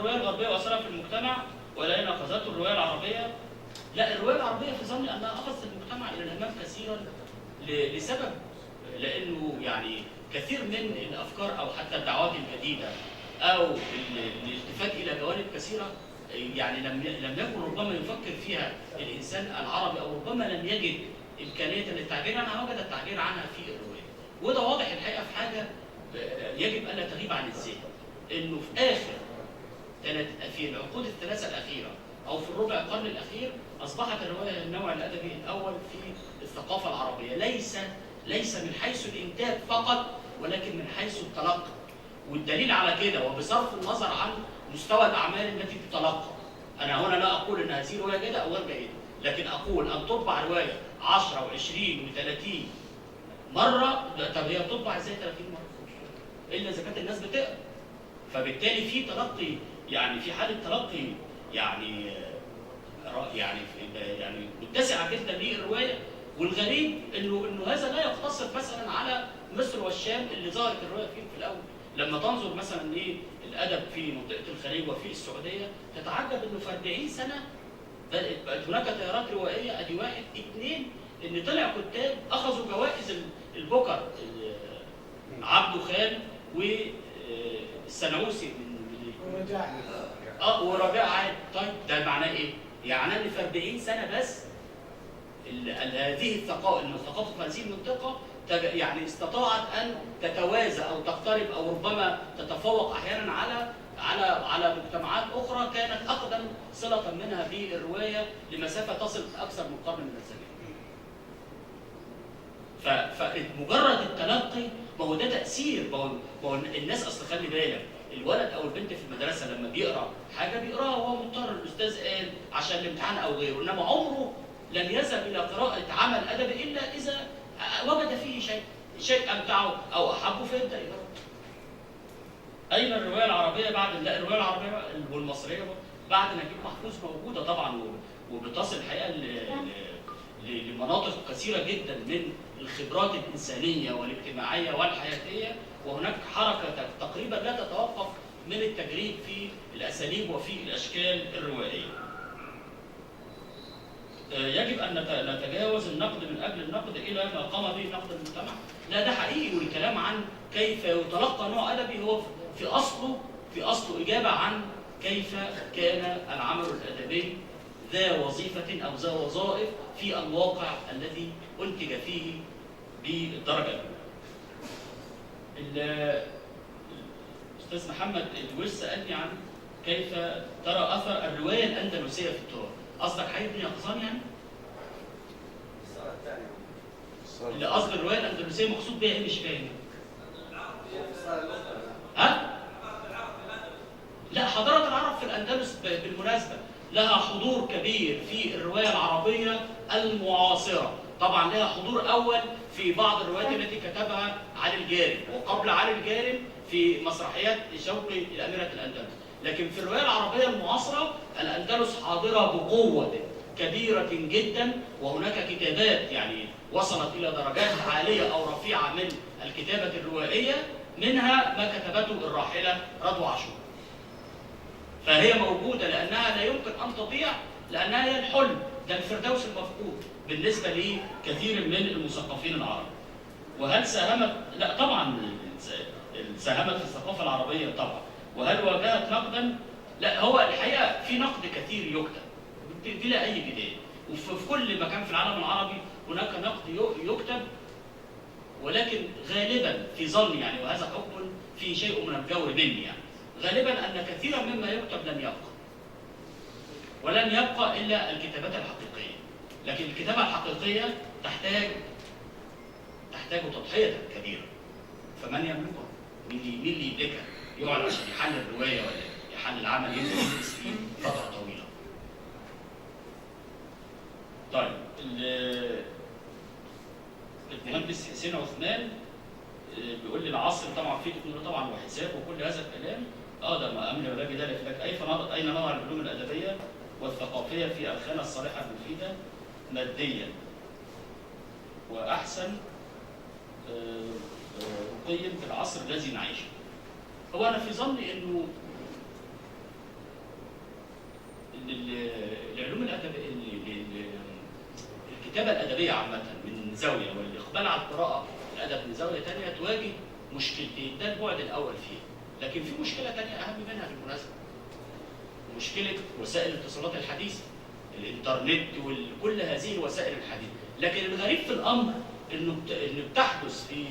الروايه الغربيه واثرها في المجتمع ولا ان اخذته الروايه العربيه؟ لا، الروايه العربيه في ظني انها اخذت المجتمع الى الامام كثيرا لسبب، لانه يعني كثير من الافكار او حتى الدعوات الجديده او الالتفات الى جوانب كثيره يعني لم يكن ربما يفكر فيها الانسان العربي، او ربما لم يجد امكانيه للتعبير عنها، وجد التعبير عنها في الروايه. وده واضح الحقيقه في حاجه يجب الا تغيب عن الذهن، انه في اخر في العقود الثلاثه الاخيره او في الربع القرن الاخير اصبحت الروايه النوع الادبي الاول في الثقافه العربيه، ليس من حيث الانتاج فقط ولكن من حيث التلقي. والدليل على كده وبصرف النظر عن مستوى الاعمال التي تتلقى، انا هنا لا اقول ان هذه روايه جيده او غير جيده، لكن اقول ان تطبع روايه 10 و20 و30 مره، طب هي بتطبع ازاي 30 مره؟ الا اذا كانت الناس بتقرا. فبالتالي في تلقي، يعني في حاله تلقي يعني متسعه جدا للروايه. والغريب انه هذا لا يقتصر مثلا على مصر والشام اللي ظهرت الروايه فيهم في الاول. لما تنظر مثلا للادب في منطقه الخليج وفي السعوديه تتعجب انه في 40 سنه بقت هناك تيارات روائيه، ادي واحد، اثنين، ان طلع كتاب اخذوا جوائز البوكر، عبده خان والسنعوسي وربيع عاد. طيب ده معناه ايه؟ يعني ان في 40 سنه بس هذه الثقافه في هذه المنطقه يعني استطاعت ان تتوازى او تقترب او ربما تتفوق احيانا على مجتمعات اخرى كانت اقدم صله منها بالروايه لمسافه تصل اكثر من قرن من الزمان. فمجرد التلقي، ما هو ده تاثير، ما هو الناس اصل خلي بالك، الولد او البنت في المدرسه لما بيقرا حاجه بيقراها وهو مضطر، الاستاذ قال عشان الامتحان او غيره، انما عمره لن يذهب الى قراءه عمل ادبي الا اذا وجد فيه شيء امتعه او احبه فيبدا يقرا. اين الروايه العربيه بعد؟ لا، الروايه العربيه والمصريه بعد نجيب محفوظ موجوده طبعا، وبتصل الحقيقه لمناطق كثيره جدا من الخبرات الانسانيه والاجتماعيه والحياتيه، وهناك حركه تقريبا لا تتوقف من التجريد في الاساليب وفي الاشكال الروائيه. يجب ان نتجاوز النقد من اجل النقد الى ما قام به نقد المجتمع. لا، ده حقيقي، والكلام عن كيف يتلقى نوع ادبي هو في اصله اجابه عن كيف كان العمل الادبي ذا وظيفه او ذا وظائف في الواقع الذي انتج فيه بالدرجه الاولى. الاستاذ محمد الويس سالني عن كيف ترى اثر الروايه الاندلسيه في التراث. قصدك حي بن يقظان يعني؟ اللي قصد الروايه الاندلسيه مقصود بها ايه مش فاهم؟ ها؟ لا، حضاره العرب في الاندلس بالمناسبه لها حضور كبير في الروايه العربيه المعاصره، طبعا لها حضور اول في بعض الروايات التي كتبها علي الجارم، وقبل علي الجارم في مسرحيات شوقي الاميره الاندلس. لكن في الروايه العربيه المعاصره الاندلس حاضره بقوه كبيره جدا، وهناك كتابات يعني وصلت الى درجات عاليه او رفيعه من الكتابه الروائيه، منها ما كتبته الراحله رضوى عاشور. فهي موجوده لانها لا يمكن ان تضيع، لانها هي الحلم، ده الفردوس المفقود بالنسبه لكثير من المثقفين العرب. وهل ساهمت؟ لا طبعا ساهمت في الثقافه العربيه طبعا. وهل واجهت نقدا؟ لا، هو الحقيقه في نقد كثير يكتب بلا اي بدايه، وفي كل مكان في العالم العربي هناك نقد يكتب، ولكن غالبا في ظني يعني، وهذا حكم في شيء من الجور مني يعني، غالبا ان كثيرا مما يكتب لن يبقى، ولن يبقى الا الكتابات الحقيقيه. لكن الكتابه الحقيقيه تحتاج تضحيه كبيره، فمن يملكها؟ مين اللي يملكها؟ يقعد عشان يحلل الروايه ولا يحلل عمل يدرس فيه فتره طويله. طيب، المهندس حسين عثمان بيقول لي العصر طبعا فيه تكنولوجيا طبعا وحساب وكل هذا الكلام، ده امن ولا جدال في لك. اين نضع العلوم الادبيه والثقافيه في الخانه الصالحه المفيده ماديا واحسن رقيا في العصر الذي نعيشه؟ هو انا في ظني انه العلوم الادبيه، الكتابه الادبيه عامه من زاويه، والاقبال على القراءه الادب من زاويه ثانيه تواجه مشكلتين، ده البعد الاول فيه. لكن في مشكله ثانيه اهم منها بالمناسبه، مشكله وسائل الاتصالات الحديثه، الانترنت وكل هذه الوسائل الحديثه. لكن الغريب في الامر انه بتحدث في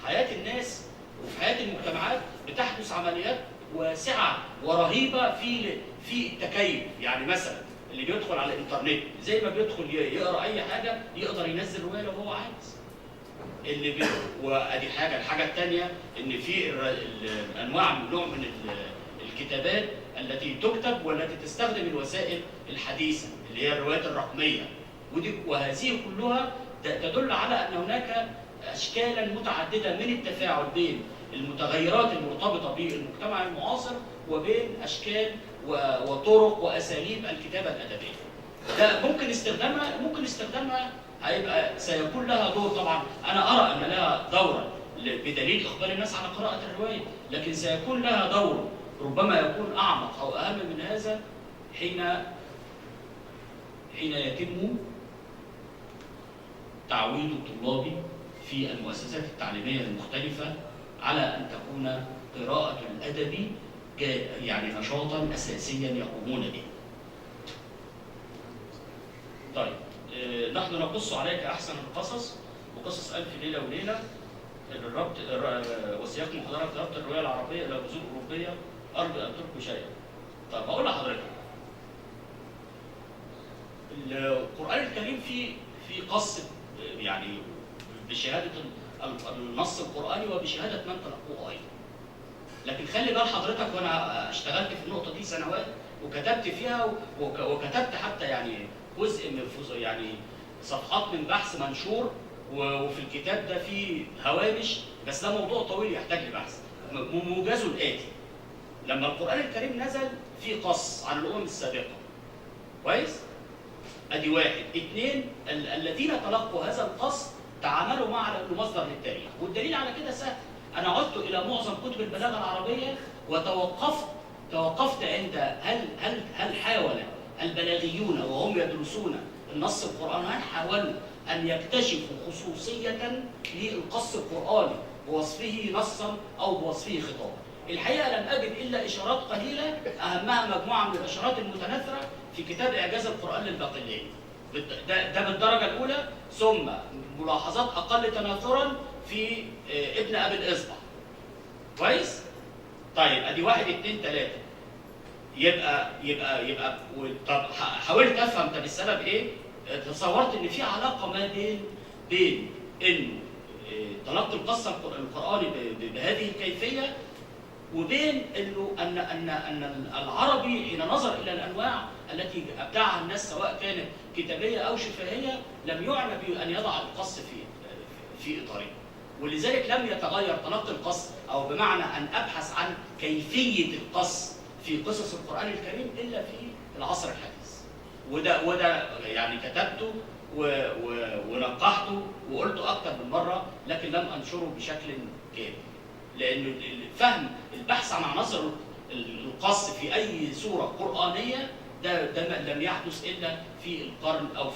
حياه الناس وفي حياه المجتمعات، بتحدث عمليات واسعه ورهيبه في التكيف. يعني مثلا اللي بيدخل على الانترنت زي ما بيدخل يقرا اي حاجه يقدر ينزل روايه لو هو عايز. وادي حاجه. الحاجه الثانيه ان في انواع من نوع من الكتابات التي تكتب والتي تستخدم الوسائل الحديثه اللي هي الروايات الرقميه، وهذه كلها تدل على ان هناك اشكالا متعدده من التفاعل بين المتغيرات المرتبطه بالمجتمع المعاصر وبين اشكال وطرق واساليب الكتابه الادبيه. ده ممكن استخدامها هيبقى سيكون لها دور. طبعا انا ارى ان لها دورا بدليل اقبال الناس على قراءه الروايه، لكن سيكون لها دور ربما يكون اعمق او اهم من هذا حين يتم تعويد الطلاب في المؤسسات التعليميه المختلفه على ان تكون قراءه الادب يعني نشاطا اساسيا يقومون به. طيب، نحن نقص عليك احسن القصص وقصص الف ليله وليله. الربط وسياق محاضرات ربط الروايه العربيه الى بذور اوروبيه، ارجو ان تلقوا شيئا. طيب هقول لحضرتك، القران الكريم في قص يعني بشهاده النص القراني وبشهاده من تلقوه ايضا. لكن خلي بال حضرتك، وانا اشتغلت في النقطه دي سنوات وكتبت فيها وكتبت حتى يعني جزء من يعني صفحات من بحث منشور، وفي الكتاب ده في هوامش، بس ده موضوع طويل يحتاج لبحث. موجزه الاتي: لما القران الكريم نزل في قص عن الامم السابقه، كويس؟ ادي واحد. اثنين، الذين تلقوا هذا القص تعاملوا معه على انه مصدر للتاريخ، والدليل على كده سهل. انا عدت الى معظم كتب البلاغه العربيه وتوقفت عند هل حاول البلاغيون وهم يدرسون النص القرآني هل حاولوا ان يكتشفوا خصوصيه للقص القرآني بوصفه نصا او بوصفه خطابا. الحقيقه لم اجد الا اشارات قليله، اهمها مجموعه من الاشارات المتناثره في كتاب اعجاز القرآن للباقلاني، ده بالدرجه الاولى، ثم ملاحظات اقل تناثرا في ابن ابي الاصبع. كويس؟ طيب ادي واحد اثنين ثلاثه. يبقى طب حاولت افهم طب السبب ايه؟ تصورت ان في علاقه ما بين انه تلقي القصه القراني بهذه الكيفيه، وبين انه ان العربي حين نظر الى الانواع التي ابدعها الناس سواء كانت كتابيه او شفهيه لم يعنى بان يضع القص في اطاره، ولذلك لم يتغير تلقي القص، او بمعنى ان ابحث عن كيفيه القص في قصص القران الكريم الا في العصر الحديث. وده يعني كتبته ونقحته وقلته اكثر من مره، لكن لم انشره بشكل كامل، لأن فهم البحث عن عناصر القص في أي سورة قرآنية ده لم يحدث إلا في القرن أو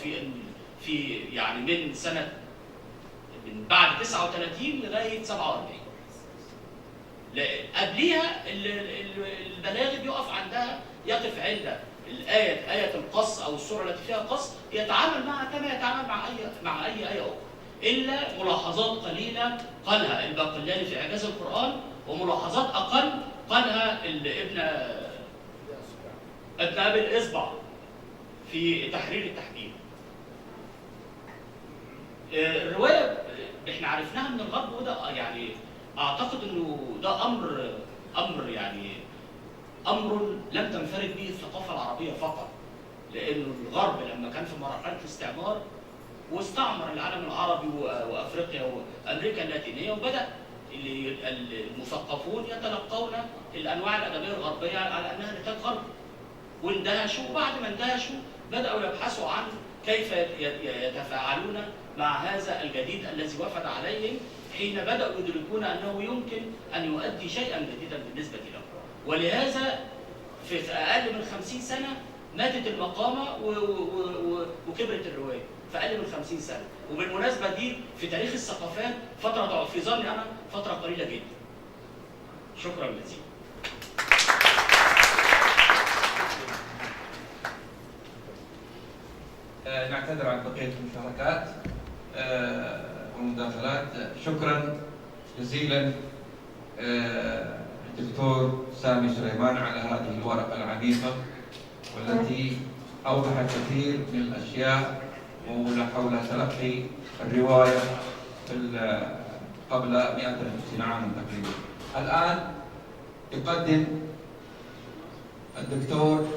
في يعني من بعد 39 لغاية 47. قبليها البلاغي يقف عند آية القص أو السورة التي فيها قص، يتعامل معها كما يتعامل مع أي آية أخرى، إلا ملاحظات قليلة قالها الباقلاني في إعجاز القرآن، وملاحظات أقل قالها ابن أبي الإصبع في تحرير التحكيم. الرواية احنا عرفناها من الغرب، وده يعني أعتقد إنه ده أمر يعني أمر لم تنفرد به الثقافة العربية فقط، لأنه الغرب لما كان في مرحلة الاستعمار واستعمر العالم العربي وافريقيا وامريكا اللاتينيه، وبدا المثقفون يتلقون الانواع الادبيه الغربيه على انها نتاج غربي، واندهشوا، وبعد ما اندهشوا بداوا يبحثوا عن كيف يتفاعلون مع هذا الجديد الذي وفد عليهم، حين بداوا يدركون انه يمكن ان يؤدي شيئا جديدا بالنسبه لهم. ولهذا في اقل من 50 سنه ماتت المقامه وكبرت الروايه في اقل من 50 سنه. وبالمناسبه دي في تاريخ الثقافات فتره في ظني انا فتره قليله جدا. شكرا جزيلا. نعتذر عن بقيه المشاركات والمداخلات. شكرا جزيلا الدكتور سامي سليمان على هذه الورقه العميقه والتي اوضحت كثير من الاشياء حول تلقي الروايه قبل 150 عاما تقريبا. الان يقدم الدكتور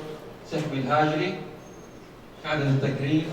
سحبي الهاجري شهاده التكريم